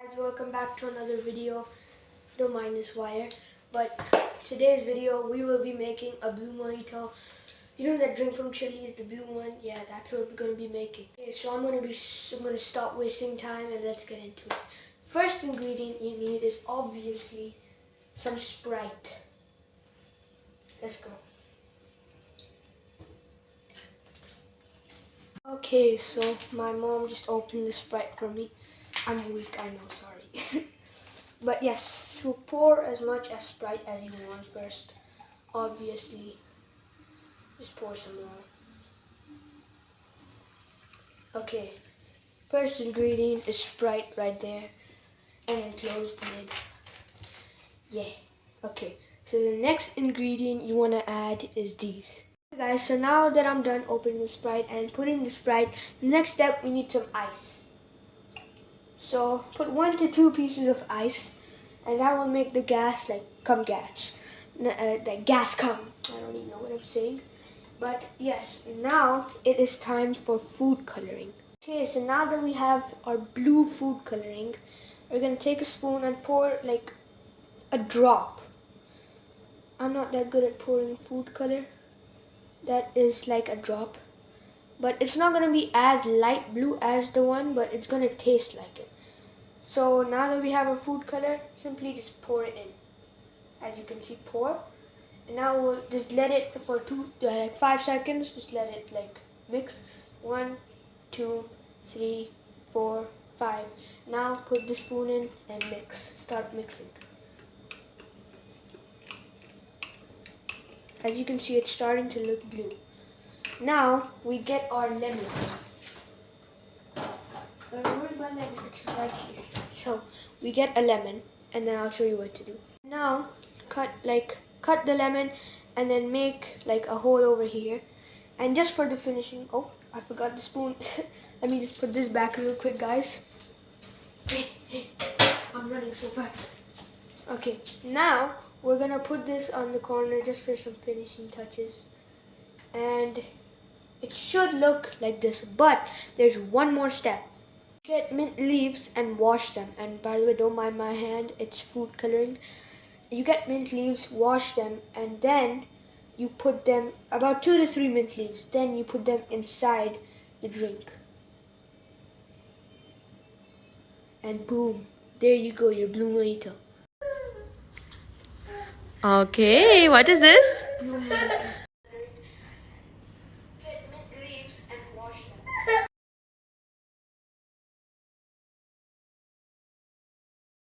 Guys, welcome back to another video. Don't mind this wire, but today's video we will be making a blue mojito. You know that drink from Chili's, the blue one? Yeah, that's what we're gonna be making. Okay, so I'm gonna stop wasting time and let's get into it. First ingredient you need is obviously some Sprite. Let's go. Okay, so my mom just opened the Sprite for me. I'm weak, I know, sorry. But yes, so pour as much as Sprite as you want first. Obviously, just pour some more. Okay, first ingredient is Sprite right there. And then close the lid. Yeah, okay. So the next ingredient you want to add is these. Okay guys, so now that I'm done opening the Sprite and putting the Sprite, the next step we need some ice. So put 1 to 2 pieces of ice, and that will make the gas come. The gas come. I don't even know what I'm saying. But yes, now it is time for food coloring. Okay, so now that we have our blue food coloring, we're gonna take a spoon and pour like a drop. I'm not that good at pouring food color. That is like a drop. But it's not gonna be as light blue as the one, but it's gonna taste like it. So now that we have our food color, simply just pour it in. As you can see, pour. And now we'll just let it for 5 seconds. Just let it mix. 1, 2, 3, 4, 5. Now put the spoon in and mix. Start mixing. As you can see, it's starting to look blue. Now we get our lemon. Where's my lemon? It's right here. So we get a lemon, and then I'll show you what to do. Now cut the lemon, and then make a hole over here. And just for the finishing, oh, I forgot the spoon. Let me just put this back real quick, guys. I'm running so fast. Okay, now we're gonna put this on the corner just for some finishing touches. And it should look like this, but there's one more step. Get mint leaves and wash them. And by the way, don't mind my hand, it's food coloring. You get mint leaves, wash them, and then you put them, about 2 to 3 mint leaves, then you put them inside the drink. And boom, there you go, your blue mojito. Okay, what is this? Blue mojito.